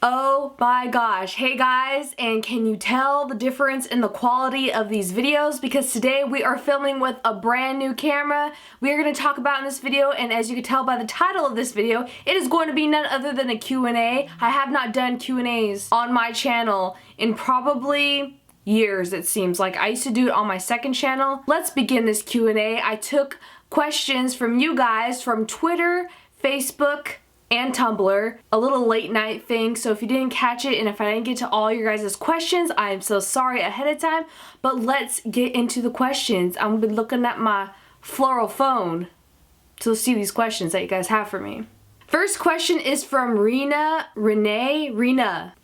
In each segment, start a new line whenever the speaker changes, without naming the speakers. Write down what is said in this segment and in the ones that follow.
Oh my gosh. Hey guys, and can you tell the difference in the quality of these videos? Because today we are filming with a brand new camera we are going to talk about in this video, and as you can tell by the title of this video, it is going to be none other than a Q&A. I have not done Q&As on my channel in probably years, it seems like. I used to do it on my second channel. Let's begin this Q&A. I took questions from you guys from Twitter, Facebook, and Tumblr. A little late night thing, so if you didn't catch it and if I didn't get to all your guys' questions, I am so sorry ahead of time, but let's get into the questions. I'm gonna be looking at my floral phone to see these questions that you guys have for me. First question is from Rena.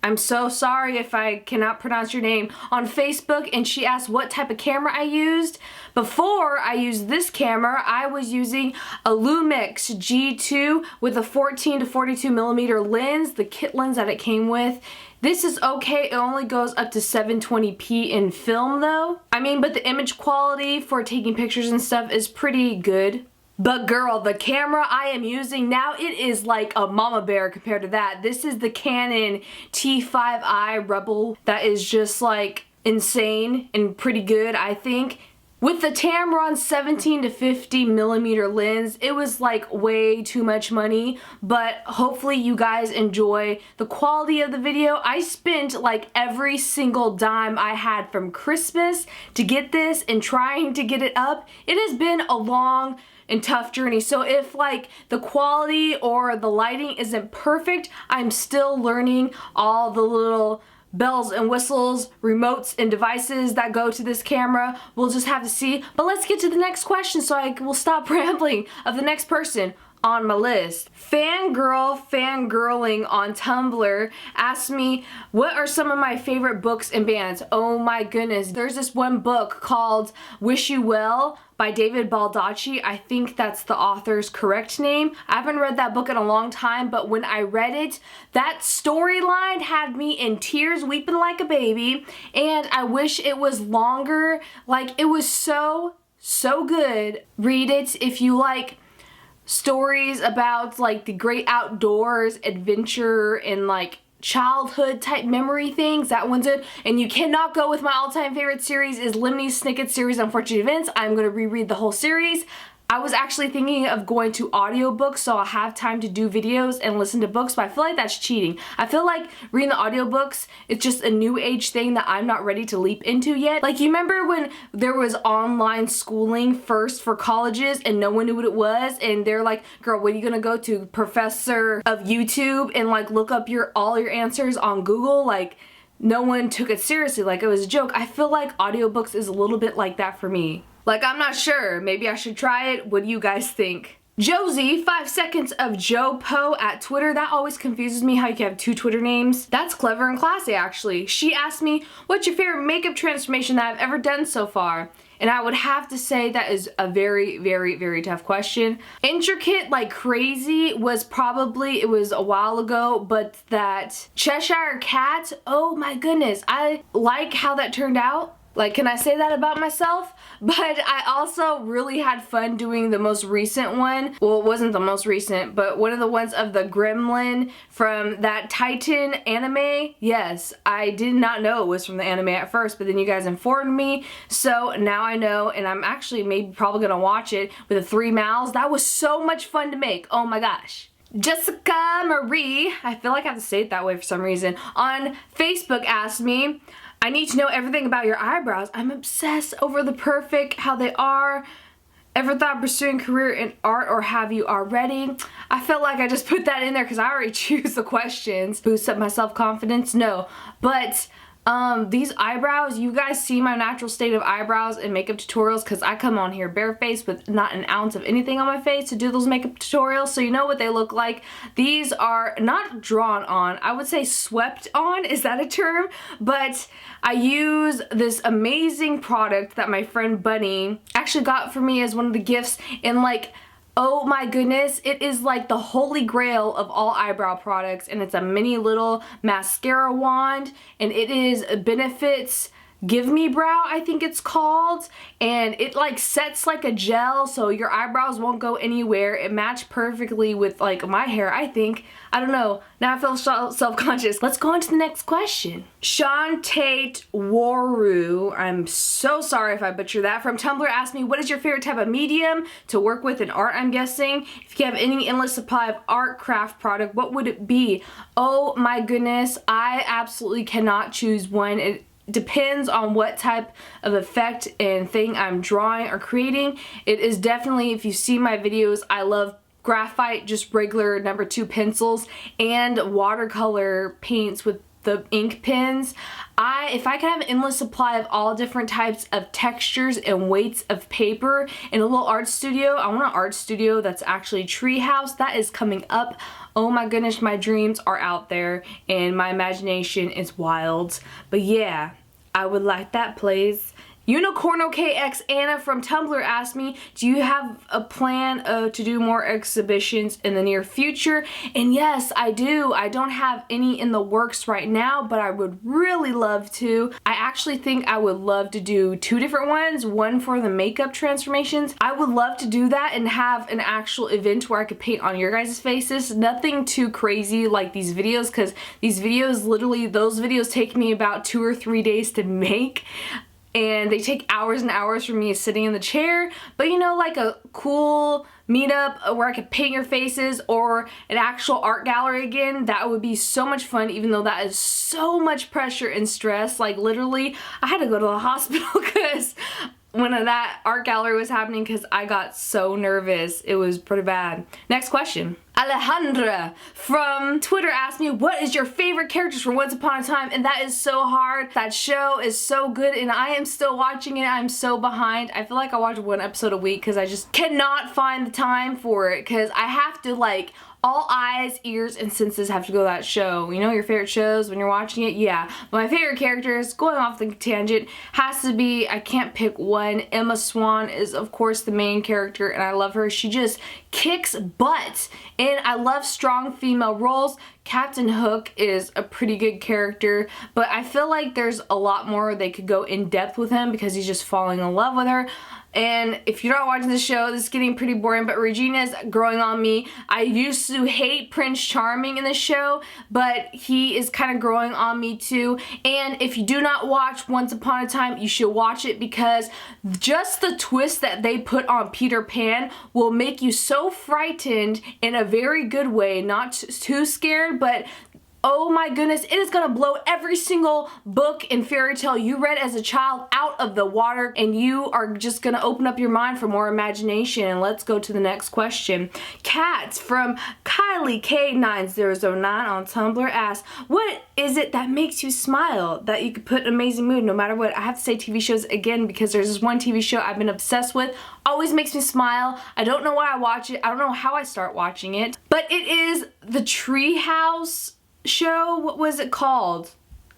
I'm so sorry if I cannot pronounce your name, on Facebook, and she asked what type of camera I used. Before I used this camera, I was using a Lumix G2 with a 14 to 42 millimeter lens, the kit lens that it came with. This is okay, it only goes up to 720p in film though. But the image quality for taking pictures and stuff is pretty good. But girl, the camera I am using now, it is like a mama bear compared to that. This is the Canon T5i Rebel that is just like insane and pretty good, I think. With the Tamron 17 to 50 millimeter lens, it was like way too much money, but hopefully you guys enjoy the quality of the video. I spent like every single dime I had from Christmas to get this and trying to get it up. It has been a long and tough journey, so if like the quality or the lighting isn't perfect, I'm still learning all the little bells and whistles, remotes and devices that go to this camera. We'll just have to see. But let's get to the next question so I will stop rambling of the next person on my list. Fangirling on Tumblr asked me what are some of my favorite books and bands. Oh my goodness, there's this one book called Wish You Well by David Baldacci. I think that's the author's correct name. I haven't read that book in a long time, but when I read it, that storyline had me in tears, weeping like a baby, and I wish it was longer. Like, it was so good. Read it if you like stories about like the great outdoors, adventure, and like childhood type memory things. That one's it. And you cannot go with my all-time favorite series is Lemony's Snicket series Unfortunate Events. I'm going to reread the whole series. I was actually thinking of going to audiobooks so I'll have time to do videos and listen to books, but I feel like that's cheating. I feel like reading the audiobooks, it's just a new age thing that I'm not ready to leap into yet. Like, you remember when there was online schooling first for colleges and no one knew what it was, and they're like, girl, what are you gonna go to, professor of YouTube, and like look up all your answers on Google? Like, no one took it seriously, like it was a joke. I feel like audiobooks is a little bit like that for me. Like, I'm not sure. Maybe I should try it. What do you guys think? Josie, 5 seconds of Joe Poe at Twitter. That always confuses me how you can have two Twitter names. That's clever and classy, actually. She asked me, what's your favorite makeup transformation that I've ever done so far? And I would have to say that is a very tough question. Intricate like crazy was probably, it was a while ago, but that Cheshire Cat, oh my goodness. I like how that turned out. Like, can I say that about myself? But I also really had fun doing the most recent one. Well, it wasn't the most recent, but one of the ones of the gremlin from that Titan anime. Yes, I did not know it was from the anime at first, but then you guys informed me, so now I know, and I'm actually maybe probably gonna watch it with the 3 mouths. That was so much fun to make. Oh my gosh. Jessica Marie, I feel like I have to say it that way for some reason, on Facebook asked me, I need to know everything about your eyebrows. I'm obsessed over the perfect, how they are. Ever thought of pursuing a career in art, or have you already? I felt like I just put that in there because I already choose the questions. Boost up my self-confidence? No. But these eyebrows, you guys see my natural state of eyebrows in makeup tutorials because I come on here barefaced with not an ounce of anything on my face to do those makeup tutorials, so you know what they look like. These are not drawn on, I would say swept on, is that a term? But I use this amazing product that my friend Bunny actually got for me as one of the gifts, and like, oh my goodness, it is like the holy grail of all eyebrow products, and it's a mini little mascara wand, and it benefits Give Me Brow, I think it's called, and it like sets like a gel so your eyebrows won't go anywhere. It matched perfectly with like my hair, I think. I don't know, now I feel self-conscious. Let's go on to the next question. Sean Tate Waru, I'm so sorry if I butcher that, from Tumblr asked me, what is your favorite type of medium to work with in art, I'm guessing? If you have any endless supply of art craft product, what would it be? Oh my goodness, I absolutely cannot choose one. It depends on what type of effect and thing I'm drawing or creating. It is definitely, if you see my videos, I love graphite, just regular number 2 pencils, and watercolor paints with the ink pens. If I could have an endless supply of all different types of textures and weights of paper in a little art studio, I want an art studio that's actually treehouse. That is coming up. Oh my goodness, my dreams are out there and my imagination is wild. But yeah, I would like that, please. Unicorno KX Anna from Tumblr asked me, do you have a plan to do more exhibitions in the near future? And yes, I do. I don't have any in the works right now, but I would really love to. I actually think I would love to do 2 different ones, one for the makeup transformations. I would love to do that and have an actual event where I could paint on your guys' faces. Nothing too crazy like these videos, because these videos, literally, those videos take me about 2 or 3 days to make. And they take hours and hours for me sitting in the chair. But you know, like a cool meetup where I could paint your faces, or an actual art gallery again, that would be so much fun, even though that is so much pressure and stress. Like literally, I had to go to the hospital because when that art gallery was happening, because I got so nervous. It was pretty bad. Next question. Alejandra from Twitter asked me, what is your favorite characters from Once Upon a Time? And that is so hard. That show is so good and I am still watching it. I'm so behind. I feel like I watch 1 episode a week because I just cannot find the time for it, because I have to, like, all eyes, ears, and senses have to go to that show. You know your favorite shows when you're watching it? Yeah. But my favorite characters, going off the tangent, has to be, I can't pick one. Emma Swan is, of course, the main character, and I love her. She just kicks butt. And I love strong female roles. Captain Hook is a pretty good character, but I feel like there's a lot more they could go in depth with him because he's just falling in love with her. And if you're not watching the show, this is getting pretty boring, but Regina's growing on me. I used to hate Prince Charming in the show, but he is kind of growing on me too. And if you do not watch Once Upon a Time, you should watch it, because just the twist that they put on Peter Pan will make you so frightened in a very good way, not too scared, but oh my goodness, it is gonna blow every single book and fairy tale you read as a child out of the water, and you are just gonna open up your mind for more imagination. And let's go to the next question. Kat from Kylie K9009 on Tumblr asks, what is it that makes you smile, that you could put in an amazing mood no matter what? I have to say TV shows again, because there's this one TV show I've been obsessed with, always makes me smile. I don't know why I watch it, I don't know how I start watching it, but it is the Treehouse show. What was it called?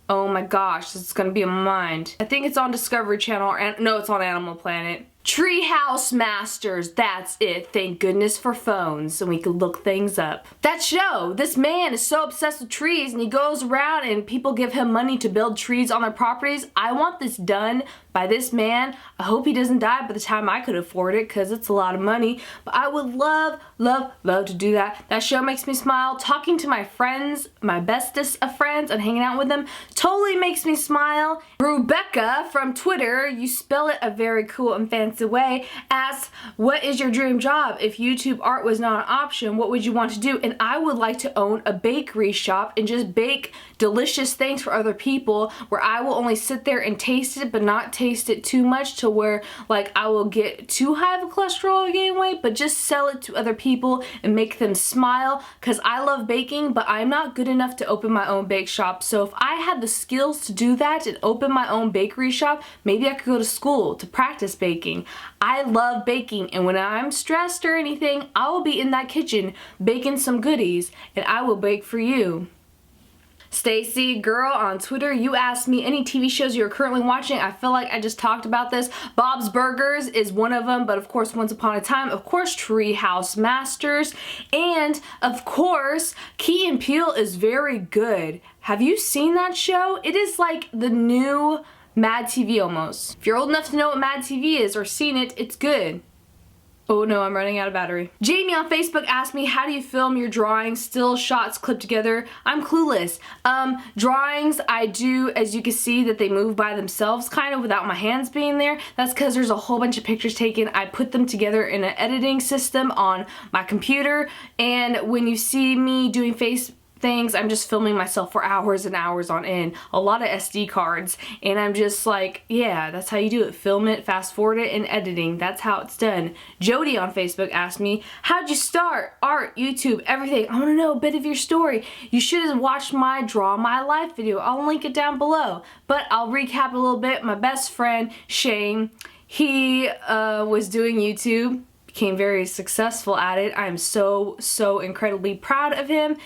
Oh my gosh, this is gonna be in my mind. I think it's on Discovery Channel, or no, it's on Animal Planet. Treehouse Masters, that's it. Thank goodness for phones and we could look things up. That show, this man is so obsessed with trees and he goes around and people give him money to build trees on their properties. I want this done by this man. I hope he doesn't die by the time I could afford it, because it's a lot of money. But I would love, love, love to do that. That show makes me smile. Talking to my friends, my bestest of friends, and hanging out with them totally makes me smile. Rebecca from Twitter, you spell it a very cool and fancy way, asks, what is your dream job? If YouTube art was not an option, what would you want to do? And I would like to own a bakery shop and just bake delicious things for other people, where I will only sit there and taste it, but not taste it too much to where like I will get too high of a cholesterol or gain weight, but just sell it to other people and make them smile, because I love baking, but I'm not good enough to open my own bake shop. So if I had the skills to do that and open my own bakery shop, maybe I could go to school to practice baking. I love baking, and when I'm stressed or anything, I will be in that kitchen baking some goodies, and I will bake for you. Stacy Girl on Twitter, you asked me any TV shows you're currently watching. I feel like I just talked about this. Bob's Burgers is one of them, but of course Once Upon a Time, of course Treehouse Masters, and of course Key and Peele is very good. Have you seen that show? It is like the new Mad TV almost. If you're old enough to know what Mad TV is or seen it, it's good. Oh no, I'm running out of battery. Jamie on Facebook asked me, how do you film your drawings? Still shots clipped together? I'm clueless. Drawings, I do, as you can see, that they move by themselves kind of without my hands being there. That's because there's a whole bunch of pictures taken. I put them together in an editing system on my computer, and when you see me doing face things, I'm just filming myself for hours and hours on end, a lot of SD cards, and I'm just like, yeah, that's how you do it. Film it, fast forward it, and editing. That's how it's done. Jody on Facebook asked me, how'd you start? Art, YouTube, everything. I want to know a bit of your story. You should have watched my Draw My Life video. I'll link it down below, but I'll recap a little bit. My best friend, Shane, he was doing YouTube, became very successful at it. I'm so incredibly proud of him.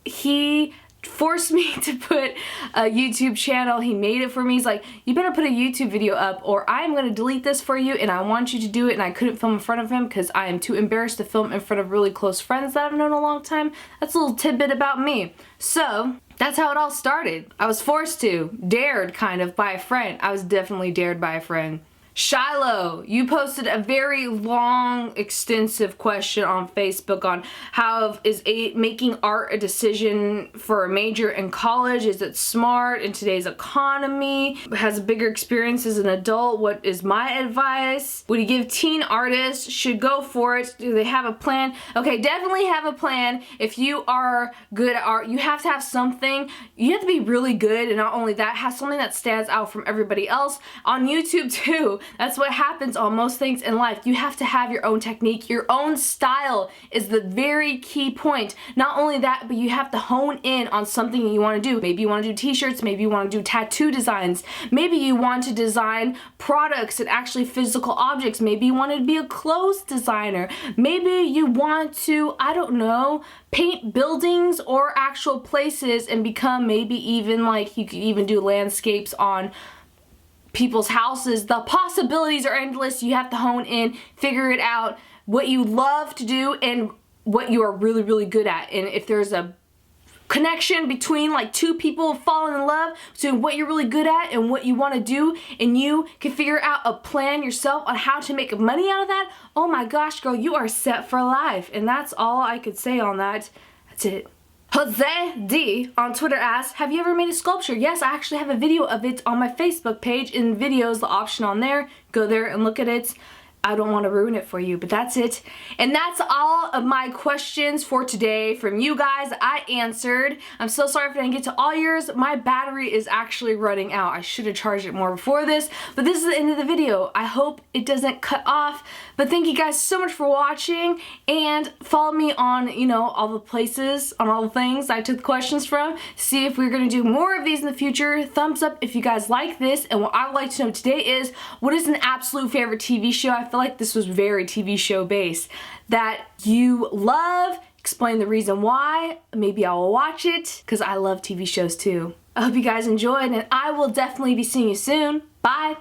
He forced me to put a YouTube channel. He made it for me. He's like, you better put a YouTube video up or I'm gonna delete this for you, and I want you to do it. And I couldn't film in front of him because I am too embarrassed to film in front of really close friends that I've known a long time. That's a little tidbit about me. So that's how it all started. I was forced to, dared kind of by a friend. I was definitely dared by a friend. Shiloh, you posted a very long, extensive question on Facebook on how is making art a decision for a major in college? Is it smart in today's economy? Has a bigger experience as an adult? What is my advice? Would you give teen artists should go for it? Do they have a plan? Okay, definitely have a plan. If you are good at art, you have to have something. You have to be really good, and not only that, have something that stands out from everybody else. On YouTube too. That's what happens on most things in life. You have to have your own technique. Your own style is the very key point. Not only that, but you have to hone in on something you want to do. Maybe you want to do t-shirts, maybe you want to do tattoo designs, maybe you want to design products and actually physical objects, maybe you want to be a clothes designer, maybe you want to, I don't know, paint buildings or actual places and become maybe even like, you could even do landscapes on people's houses. The possibilities are endless. You have to hone in, figure it out, what you love to do and what you are really good at. And if there's a connection between like two people falling in love between what you're really good at and what you want to do, and you can figure out a plan yourself on how to make money out of that, oh my gosh girl, you are set for life. And that's all I could say on that. That's it. Jose D on Twitter asked, have you ever made a sculpture? Yes, I actually have a video of it on my Facebook page. In videos, the option on there. Go there and look at it. I don't want to ruin it for you, but that's it. And that's all of my questions for today from you guys. I answered. I'm so sorry if I didn't get to all yours. My battery is actually running out. I should have charged it more before this, but this is the end of the video. I hope it doesn't cut off, but thank you guys so much for watching, and follow me on, you know, all the places, on all the things I took the questions from. See if we're going to do more of these in the future. Thumbs up if you guys like this, and what I would like to know today is, what is an absolute favorite TV show? I feel like this was very TV show based that you love. Explain the reason why. Maybe I will watch it because I love TV shows too. I hope you guys enjoyed, and I will definitely be seeing you soon. Bye.